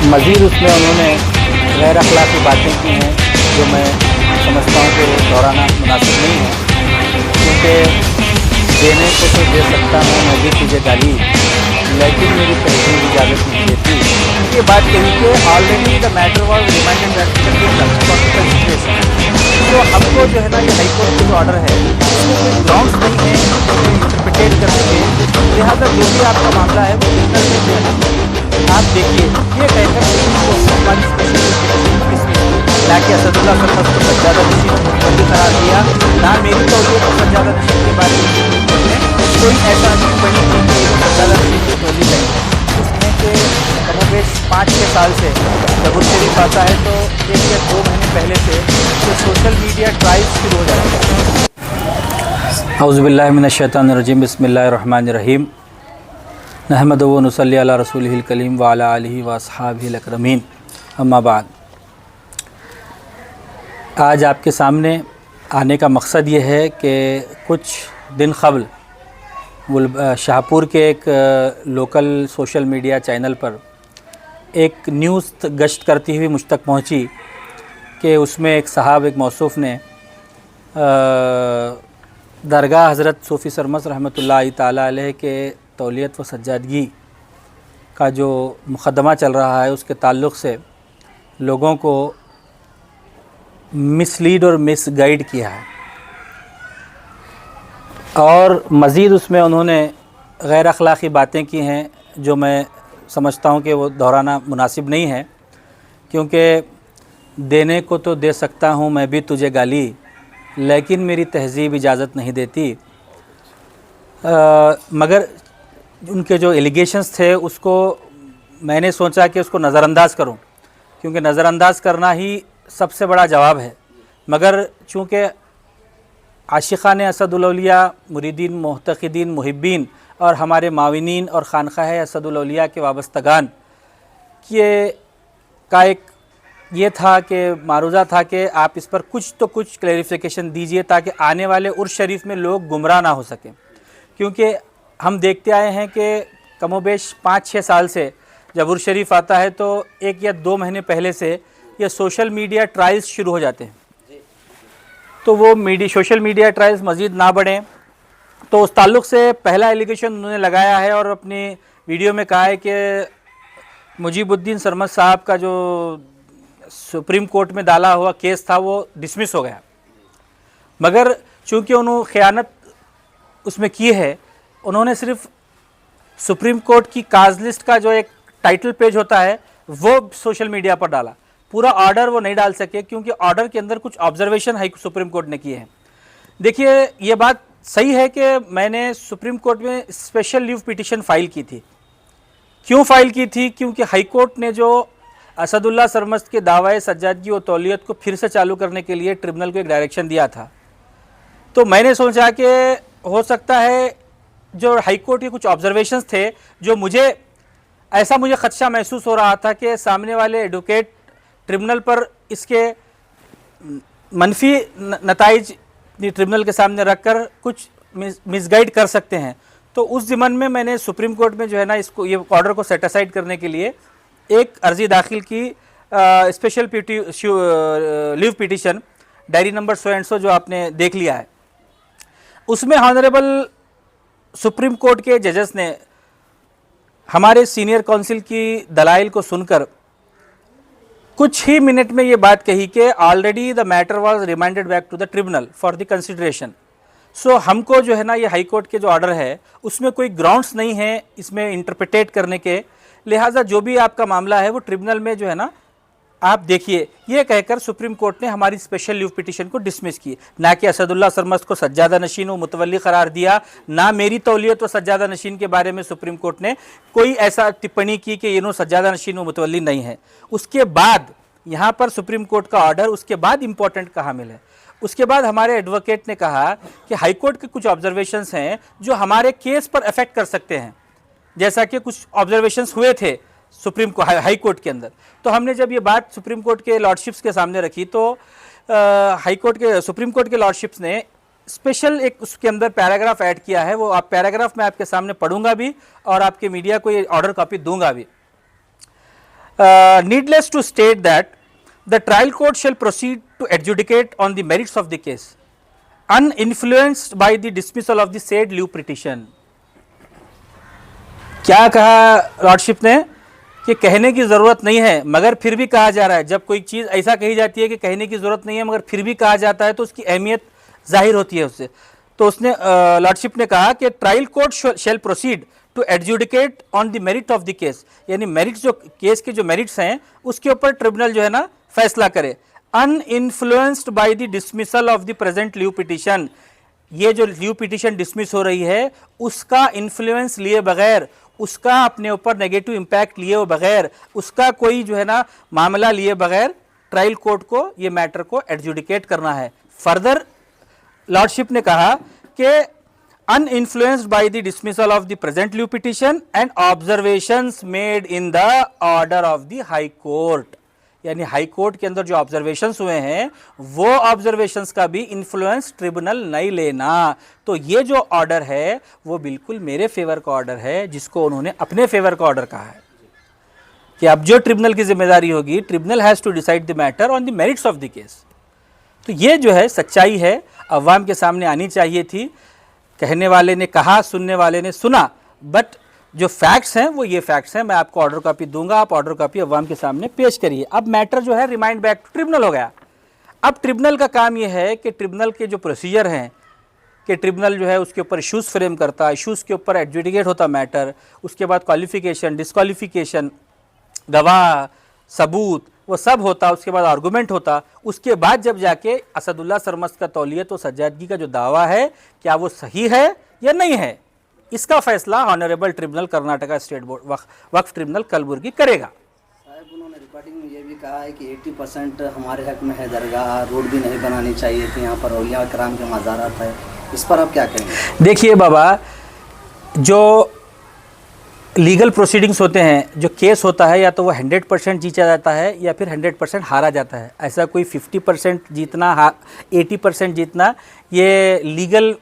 मज़ीद उसमें उन्होंने गैर अखलाक़ी बातें की हैं जो मैं समझता हूँ कि दोहराना मुनासिब नहीं है, क्योंकि देने को तो दे सकता हूँ मैं भी तुझे गाली, लेकिन मेरी तहजीब इजाज़त नहीं देती। ये बात कही कि already the matter was reminded that तो हमको जो है ना ये हाई कोर्ट का जो ऑर्डर है इसमें कोई ग्राउंड्स नहीं है इंटरप्रिटेट करने के, लिहाजा जो भी आपका मामला है वो क्रिमिनल में जो है ना आप देखिए ये कहकर ना कि असदुल्लाह सरमस को सज्जादा नशीन और मुतवल्ली करार दिया, ना मेरी तौलियत और सज्जादा नशीन के बारे में कोई ऐसा टिप्पणी की कि सज्जादा नशीन की तौली नहीं है। उसमें कि कमोबेश 5-6 साल से जब उस शरीफ आता है तो 1 या 2 महीने पहले से तो सोशल मीडिया ट्रायल्स शुरू हो जाते हैं। औज़ु बिल्लाहि मिनश शैतानिर रजीम, बिस्मिल्लाहिर रहमानिर रहीम, नहमदुहु व नुसल्ली अला रसूलिहिल करीम व अला आलिहि व अस्हाबिहिल अकरमीन, अम्मा बाद। आज आपके सामने आने का मकसद ये है कि कुछ दिन क़ब्ल शाहपुर के एक लोकल सोशल मीडिया चैनल पर एक न्यूज़ गश्त करती हुई मुझ तक पहुंची कि उसमें एक साहब, एक मौसूफ़ ने दरगाह हज़रत सूफ़ी सरमस रहमतुल्लाहि ताला अलैह के तौलियत व सज्जादगी का जो मुक़दमा चल रहा है उसके ताल्लुक़ से लोगों को मिसलीड और मिसगाइड किया है, और मज़ीद उसमें उन्होंने गैर अखलाक़ी बातें की हैं जो मैं समझता हूँ कि वो दोहराना मुनासिब नहीं है, क्योंकि देने को तो दे सकता हूँ मैं भी तुझे गाली, लेकिन मेरी तहजीब इजाज़त नहीं देती। मगर उनके जो एलिगेशंस थे उसको मैंने सोचा कि उसको नज़रअंदाज करूं, क्योंकि नज़रअंदाज करना ही सबसे बड़ा जवाब है। मगर चूँकि आशिक़ान असदुल औलिया, मुरीदीन, मुहतक़िदीन, मुहिब्बीन और हमारे माविनीन और खानक़ाह असदुल औलिया के वाबस्तगान का एक ये था कि मारूज़ा था कि आप इस पर कुछ तो कुछ क्लैरिफिकेशन दीजिए ताकि आने वाले उर्स शरीफ में लोग गुमराह ना हो सकें, क्योंकि हम देखते आए हैं कि कमोबेश 5-6 साल से जब उर्स शरीफ आता है तो 1 या 2 महीने पहले से ये सोशल मीडिया ट्रायल्स शुरू हो जाते हैं। तो वो सोशल मीडिया ट्रायल्स मज़ीद ना बढ़ें, तो उस ताल्लुक़ से पहला एलिगेशन उन्होंने लगाया है और अपनी वीडियो में कहा है कि मुजीबुद्दीन सरमस साहब का जो सुप्रीम कोर्ट में डाला हुआ केस था वो डिसमिस हो गया, मगर चूँकि उन्होंने ख़यानत उसमें की है, उन्होंने सिर्फ सुप्रीम कोर्ट की काज लिस्ट का जो एक टाइटल पेज होता है वो सोशल मीडिया पर डाला, पूरा ऑर्डर वो नहीं डाल सके क्योंकि ऑर्डर के अंदर कुछ ऑब्जर्वेशन हाई सुप्रीम कोर्ट ने किए हैं। देखिए ये बात सही है कि मैंने सुप्रीम कोर्ट में स्पेशल लीव पिटीशन फ़ाइल की थी। क्यों फ़ाइल की थी? क्योंकि हाई कोर्ट ने जो असदुल्लाह सरमस्त के दावाए सज्जादगी और तौलियत को फिर से चालू करने के लिए ट्रिब्यूनल को एक डायरेक्शन दिया था। तो मैंने सोचा कि हो सकता है जो हाई कोर्ट के कुछ ऑब्जर्वेशंस थे जो मुझे ख़दशा महसूस हो रहा था कि सामने वाले एडवोकेट ट्रिब्यूनल पर इसके मनफी नताइज ट्रिब्यूनल के सामने रखकर कुछ मिसगाइड कर सकते हैं, तो उस ज़िमन में मैंने सुप्रीम कोर्ट में जो है ना इसको ये ऑर्डर को सेटिसाइड करने के लिए एक अर्ज़ी दाखिल की, special leave petition diary number so and so जो आपने देख लिया है। उसमें ऑनरेबल सुप्रीम कोर्ट के जजेस ने हमारे सीनियर काउंसिल की दलाइल को सुनकर कुछ ही मिनट में ये बात कही कि already the matter was remanded back to the tribunal for the consideration. So हमको जो है ना ये हाई कोर्ट के जो ऑर्डर है उसमें कोई ग्राउंड्स नहीं है इसमें इंटरप्रिटेट करने के, लिहाजा जो भी आपका मामला है वो ट्रिब्यूनल में जो है ना आप देखिए। ये कहकर सुप्रीम कोर्ट ने हमारी स्पेशल लीव पिटीशन को डिसमिस की, ना कि असदुल्लाह सरमस को सज्जादा नशीन व मुतवल्ली करार दिया, ना मेरी तौलियत व सज्जादा नशीन के बारे में सुप्रीम कोर्ट ने कोई ऐसा टिप्पणी की कि ये सज्जादा नशीन व मुतवल्ली नहीं है। उसके बाद यहाँ पर सुप्रीम कोर्ट का ऑर्डर, उसके बाद इम्पोर्टेंट कहाँ मिले, उसके बाद हमारे एडवोकेट ने कहा कि हाई कोर्ट के कुछ ऑब्जर्वेशंस हैं जो हमारे केस पर अफेक्ट कर सकते हैं, जैसा कि कुछ ऑब्जर्वेशंस हुए थे सुप्रीम को हाई कोर्ट के अंदर। तो हमने जब ये बात सुप्रीम कोर्ट के लॉर्डशिप्स के सामने रखी तो सुप्रीम कोर्ट के लॉर्डशिप्स ने स्पेशल एक उसके अंदर पैराग्राफ ऐड किया है, वो आप पैराग्राफ मैं आपके सामने पढ़ूंगा भी और आपके मीडिया को ये ऑर्डर कॉपी दूंगा भी। needless to state that the trial court shall proceed to adjudicate on the merits of the case uninfluenced by the dismissal of the said leave petition. क्या कहा लॉर्डशिप ने कि कहने की ज़रूरत नहीं है मगर फिर भी कहा जा रहा है. जब कोई चीज़ ऐसा कही जाती है कि कहने की ज़रूरत नहीं है मगर फिर भी कहा जाता है तो उसकी अहमियत जाहिर होती है उससे. तो उसने लॉर्डशिप ने कहा कि trial court shall proceed to adjudicate on the merit of the case, यानी मेरिट्स जो केस के जो मेरिट्स हैं उसके ऊपर ट्रिब्यूनल जो है ना फैसला करे uninfluenced by the dismissal of the present leave petition. ये जो लीव पिटिशन डिसमिस हो रही है उसका इन्फ्लुएंस लिए बगैर, उसका अपने ऊपर नेगेटिव इम्पैक्ट लिए बगैर, उसका कोई जो है ना मामला लिए बगैर ट्रायल कोर्ट को ये मैटर को एडजुडिकेट करना है. फर्दर लॉर्डशिप ने कहा कि uninfluenced by the dismissal of the present leave petition and observations made in the order of the high court, यानी हाई कोर्ट के अंदर जो ऑब्जर्वेशंस हुए हैं वो ऑब्जर्वेशंस का भी इन्फ्लुएंस ट्रिब्यूनल नहीं लेना. तो ये जो ऑर्डर है वो बिल्कुल मेरे फेवर का ऑर्डर है जिसको उन्होंने अपने फेवर का ऑर्डर कहा है कि अब जो ट्रिब्यूनल की जिम्मेदारी होगी, tribunal has to decide the matter on the merits of the case. तो ये जो है सच्चाई है, अवाम के सामने आनी चाहिए थी. कहने वाले ने कहा, सुनने वाले ने सुना, बट जो फैक्ट्स हैं वो ये फैक्ट्स हैं. मैं आपको ऑर्डर कॉपी दूंगा, आप ऑर्डर कॉपी अवाम के सामने पेश करिए. अब मैटर जो है रिमाइंड बैक टू ट्रिब्यूनल हो गया. अब ट्रिब्यूनल का काम ये है कि ट्रिब्यूनल के जो प्रोसीजर हैं कि ट्रिब्यूनल जो है उसके ऊपर इशूज़ फ्रेम करता, इशूज़ के ऊपर एडजुडिकेट होता मैटर, उसके बाद क्वालिफिकेशन, डिस्क्वालिफिकेशन, गवाह, सबूत, वो सब होता, उसके बाद आर्गूमेंट होता. उसके बाद जब जाके असदुल्ला सरमस्त का तौलियत व सज्जादगी का जो दावा है क्या वो सही है या नहीं है, इसका फैसला honourable tribunal Karnataka state board Waqf tribunal Kalaburagi करेगा. साहब उन्होंने रिकॉर्डिंग में ये भी कहा है कि 80% हमारे हक में है, दरगाह रोड भी नहीं बनानी चाहिए थी, यहाँ पर औलिया कराम के मज़ारात है. इस पर आप क्या कहेंगे? देखिए बाबा, जो लीगल प्रोसीडिंग्स होते हैं, जो केस होता है या तो वो 100% जीता जाता है या फिर 100% हारा जाता है. ऐसा कोई 50% जीतना 80% जीतना ये लीगल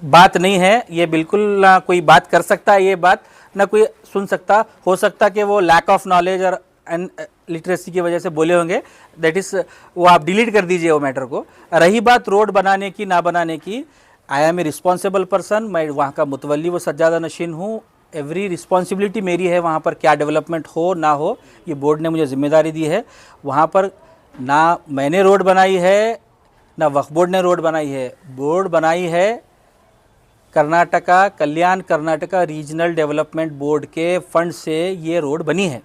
बात नहीं है. ये बिल्कुल ना कोई बात कर सकता है, ये बात ना कोई सुन सकता. हो सकता कि वो लैक ऑफ नॉलेज और लिटरेसी की वजह से बोले होंगे, दैट इज़ वो आप डिलीट कर दीजिए वो मैटर को. रही बात रोड बनाने की ना बनाने की, I am a responsible person, मैं वहाँ का मुतवल्ली व सज्जादा नशीन हूँ. एवरी रिस्पॉन्सिबिलिटी मेरी है वहाँ पर क्या डेवलपमेंट हो ना हो, ये बोर्ड ने मुझे जिम्मेदारी दी है. वहाँ पर ना मैंने रोड बनाई है ना वक्फ बोर्ड ने रोड बनाई है. बोर्ड बनाई है कर्नाटका कल्याण कर्नाटका रीजनल डेवलपमेंट बोर्ड के फंड से ये रोड बनी है.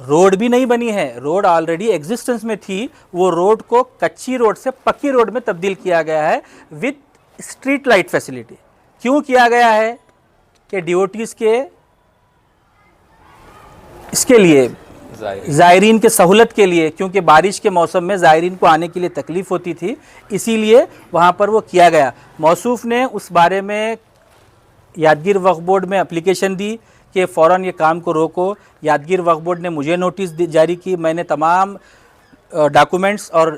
रोड भी नहीं बनी है, रोड ऑलरेडी एग्जिस्टेंस में थी. वो रोड को कच्ची रोड से पक्की रोड में तब्दील किया गया है विथ स्ट्रीट लाइट फैसिलिटी. क्यों किया गया है कि डिवोटीज़ के इसके लिए, ज़ायरीन के सहूलत के लिए, क्योंकि बारिश के मौसम में ज़ायरीन को आने के लिए तकलीफ़ होती थी, इसीलिए वहाँ पर वो किया गया. मौसूफ़ ने उस बारे में यादगीर वक्फ बोर्ड में एप्लीकेशन दी कि फ़ौरन ये काम को रोको. यादगीर वक्फ बोर्ड ने मुझे नोटिस जारी की. मैंने तमाम डॉक्यूमेंट्स और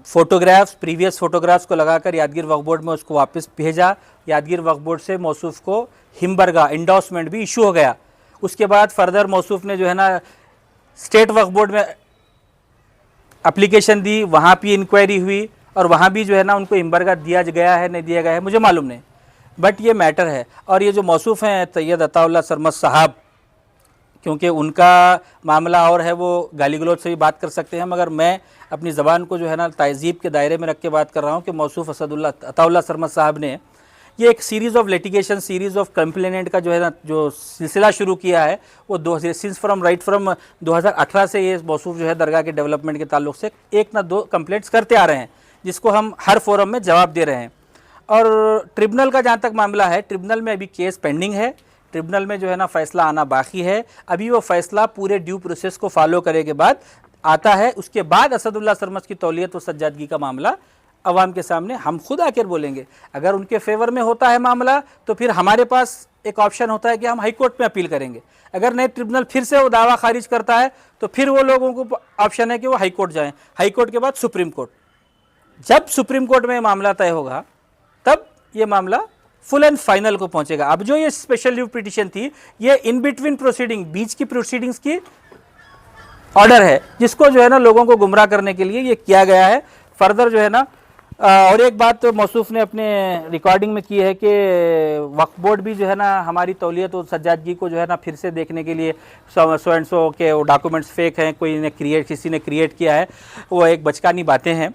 फ़ोटोग्राफ्स, प्रीवियस फ़ोटोग्राफ्स को लगाकर यादगीर वक्फ बोर्ड में उसको वापस भेजा. यादगीर वक्फ बोर्ड से मौसूफ़ को हिमबरगा इंडोर्समेंट भी इशू हो गया. उसके बाद फर्दर मौसूफ़ ने जो है ना स्टेट वक्फ बोर्ड में एप्लीकेशन दी, वहाँ भी इंक्वायरी हुई और वहाँ भी जो है ना उनको हिमबरगा दिया गया है नहीं दिया गया है मुझे मालूम नहीं, बट ये मैटर है. और ये जो मौसूफ़ हैं सैयद अताउल्लाह सरमद साहब, क्योंकि उनका मामला और है, वो गाली गलौज से भी बात कर सकते हैं, मगर मैं अपनी ज़बान को जो है ना तहज़ीब के दायरे में रख के बात कर रहा हूँ कि मौसूफ़ अताउल्लाह सरमद साहब ने ये एक series of litigation, series of complainant का जो है ना जो सिलसिला शुरू किया है वो सिंस फ्रॉम 2018 से ये मौसूफ़ जो है दरगाह के डेवलपमेंट के ताल्लुक़ से एक ना दो कंप्लेंट्स करते आ रहे हैं, जिसको हम हर फोरम में जवाब दे रहे हैं. और ट्रिब्यूनल का जहाँ तक मामला है, ट्रिब्यूनल में अभी केस पेंडिंग है. ट्रिब्यूनल में जो है ना फ़ैसला आना बाकी है. अभी वो फ़ैसला पूरे ड्यू प्रोसेस को फॉलो करे के बाद आता है. उसके बाद असदुल्ला सरमद की तौलियत व सज्जादगी का मामला अवाम के सामने हम खुद आकर बोलेंगे. अगर उनके फेवर में होता है मामला तो फिर हमारे पास एक ऑप्शन होता है कि हम हाई कोर्ट में अपील करेंगे. अगर नए ट्रिब्यूनल फिर से वो दावा खारिज करता है तो फिर वो लोगों को ऑप्शन है कि वो हाई कोर्ट जाएँ. हाई कोर्ट के बाद सुप्रीम कोर्ट. जब सुप्रीम कोर्ट में मामला तय होगा तब ये मामला फुल एंड फाइनल को पहुंचेगा। अब जो ये स्पेशल लीव पिटीशन थी, ये इन बिटवीन प्रोसीडिंग, बीच की प्रोसीडिंग्स की ऑर्डर है, जिसको जो है ना लोगों को गुमराह करने के लिए ये किया गया है। फर्दर जो है ना और एक बात तो मौसूफ ने अपने रिकॉर्डिंग में की है कि वक्फ बोर्ड भी जो है ना हमारी तौलियत और सज्जादगी को जो है ना फिर से देखने के लिए सो एंड सो के डॉक्यूमेंट्स फेक हैं, किसी ने क्रिएट किया है, वो एक बचकानी बातें हैं।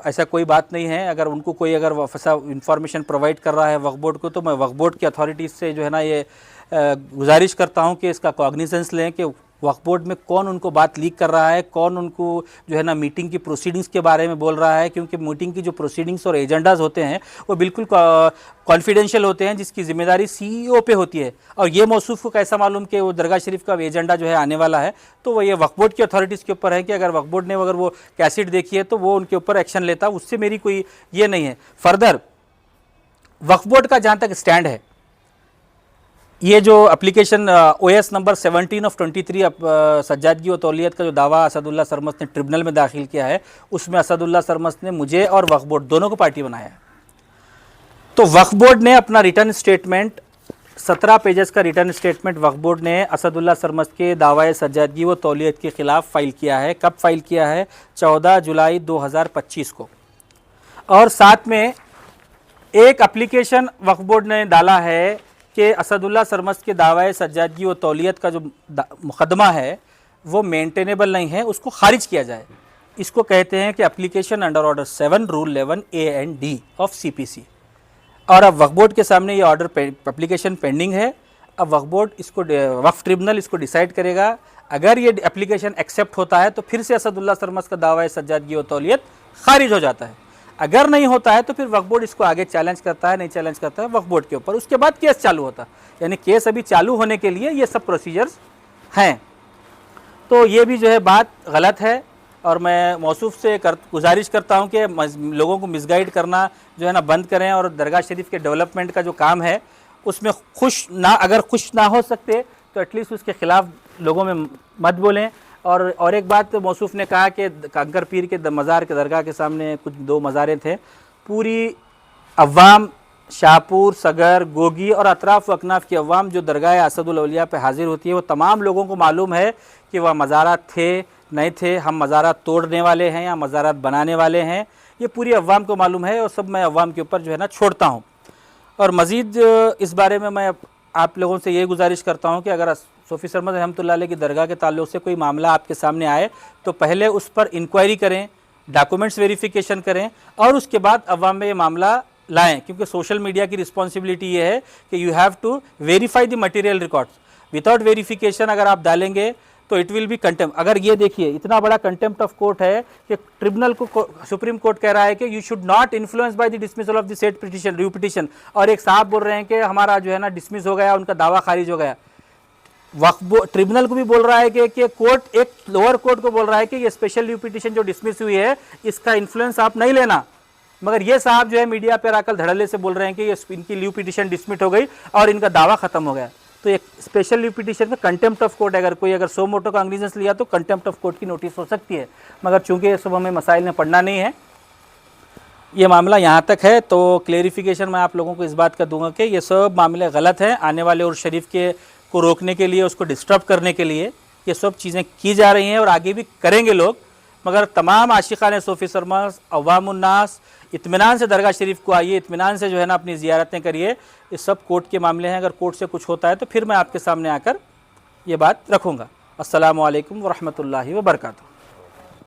ऐसा कोई बात नहीं है। अगर उनको कोई अगर इंफॉर्मेशन प्रोवाइड कर रहा है वक्फ बोर्ड को, तो मैं वक्फ बोर्ड की अथॉरिटीज़ से जो है ना ये गुजारिश करता हूँ कि इसका कॉग्निजेंस लें कि वक्फ बोर्ड में कौन उनको बात लीक कर रहा है, कौन उनको जो है ना मीटिंग की प्रोसीडिंग्स के बारे में बोल रहा है, क्योंकि मीटिंग की जो प्रोसीडिंग्स और एजेंडाज होते हैं वो बिल्कुल कॉन्फिडेंशियल होते हैं, जिसकी जिम्मेदारी CEO पे होती है। और ये मौसूफ को कैसा मालूम कि वो दरगाह शरीफ का एजेंडा जो है आने वाला है, तो वो ये वक्फ बोर्ड की अथॉरिटीज़ के ऊपर है कि अगर वक्फ बोर्ड ने अगर वो कैसेट देखी है तो वो उनके ऊपर एक्शन लेता, उससे मेरी कोई ये नहीं है। फर्दर वक्फ बोर्ड का जहाँ तक स्टैंड है, ये जो एप्लीकेशन OS नंबर 17 ऑफ 23 सज्जादगी और तौलियत का जो दावा असदुल्ला सरमस ने ट्रिब्यूनल में दाखिल किया है, उसमें असदुल्ला सरमस ने मुझे और वक्फ बोर्ड दोनों को पार्टी बनाया है। तो वक्फ बोर्ड ने अपना रिटर्न स्टेटमेंट 17 पेजेस का रिटर्न स्टेटमेंट वक्फ बोर्ड ने असदुल्ला सरमस के दावा सज्जादगी व तौलियत के ख़िलाफ़ फ़ाइल किया है। कब फ़ाइल किया है? 14 जुलाई 2025 को। और साथ में एक एप्लीकेशन वक्फ बोर्ड ने डाला है कि असदुल्ला सरमस के दावा सज्जादगी व तौलियत का जो मुकदमा है वो मेंटेनेबल नहीं है, उसको खारिज किया जाए। इसको कहते हैं कि application under order 7 rule 11 A and D of CPC। और अब वक्फ बोर्ड के सामने ये ऑर्डर एप्लीकेशन पेंडिंग है। अब वक्फ बोर्ड इसको वक्फ ट्रिब्यूनल इसको डिसाइड करेगा। अगर ये एप्लीकेशन एक्सेप्ट होता है तो फिर से असदुल्ला सरमस का दावा सज्जादगी व तौलियत खारिज हो जाता है। अगर नहीं होता है तो फिर वक्फ बोर्ड इसको आगे चैलेंज करता है, नहीं चैलेंज करता है वक्फ बोर्ड के ऊपर, उसके बाद केस चालू होता है। यानी केस अभी चालू होने के लिए ये सब प्रोसीजर्स हैं। तो ये भी जो है बात गलत है और मैं मौसूफ से गुजारिश करता हूँ कि लोगों को मिसगाइड करना जो है ना बंद करें और दरगाह शरीफ के डेवलपमेंट का जो काम है उसमें अगर खुश ना हो सकते तो एटलीस्ट उसके ख़िलाफ़ लोगों में मत बोलें। और एक बात मौसूफ ने कहा कि कंकर पीर के मज़ार के दरगाह के सामने कुछ 2 मज़ारें थे। पूरी अवाम, शाहपुर, सगर, गोगी और अतराफ़ व अकनाफ़ की अवाम जो दरगाह असदुल औलिया पे हाज़िर होती है, वो तमाम लोगों को मालूम है कि वह मज़ारात थे नहीं थे, हम मज़ारात तोड़ने वाले हैं या मज़ारात बनाने वाले हैं, ये पूरी अवाम को मालूम है। और सब मैं अवाम के ऊपर जो है ना छोड़ता हूँ। और मज़ीद इस बारे में मैं आप लोगों से ये गुजारिश करता हूँ कि अगर सूफ़ी सरमद रहमतुल्लाह अलैह की दरगाह के ताल्लुक़ से कोई मामला आपके सामने आए तो पहले उस पर इंक्वायरी करें, डॉक्यूमेंट्स वेरिफिकेशन करें और उसके बाद अवाम में ये मामला लाएं। क्योंकि सोशल मीडिया की रिस्पॉन्सिबिलिटी ये है कि you have to verify the material records. Without verification अगर आप डालेंगे तो इट विल बी कंटेम्प्ट। अगर ये देखिए इतना बड़ा कंटेम्प्ट ऑफ कोर्ट है कि ट्रिब्यूनल को सुप्रीम कोर्ट कह रहा है कि you should not influence by the dismissal of the set petition, review petition, और एक साहब बोल रहे हैं कि हमारा जो है ना डिसमिस हो गया, उनका दावा खारिज हो गया। वक्फ ट्रिब्यूनल को भी बोल रहा है कि कोर्ट एक लोअर कोर्ट को बोल रहा है कि ये स्पेशल रिव्यू पिटीशन जो डिसमिस हुई है इसका इन्फ्लुएंस आप नहीं लेना। मगर ये साहब जो है मीडिया पर आकर धड़ल्ले से बोल रहे हैं कि ये इनकी लीव पिटीशन डिसमिस हो गई और इनका दावा खत्म हो गया। तो एक स्पेशल लीव पिटीशन का कंटेम्प्ट ऑफ कोर्ट, अगर कोई सो मोटो का अंग्रेजेंस लिया तो कंटेम्प्ट ऑफ कोर्ट की नोटिस हो सकती है। मगर चूंकि ये सब हमें मसाइल में पढ़ना नहीं है, ये मामला यहाँ तक है, तो क्लेरिफिकेशन मैं आप लोगों को इस बात का दूंगा कि ये सब मामले गलत हैं। आने वाले उर्स शरीफ के को रोकने के लिए, उसको डिस्टर्ब करने के लिए ये सब चीज़ें की जा रही हैं और आगे भी करेंगे लोग। मगर तमाम आशिकान सूफ़ी सरमस, अवामुन्नास इत्मीनान से दरगाह शरीफ को आइए, इत्मीनान से जो है ना अपनी ज़ियारतें करिए। ये सब कोर्ट के मामले हैं। अगर कोर्ट से कुछ होता है तो फिर मैं आपके सामने आकर ये बात रखूँगा। अस्सलामु अलैकुम व रहमतुल्लाहि व बरकातुहू।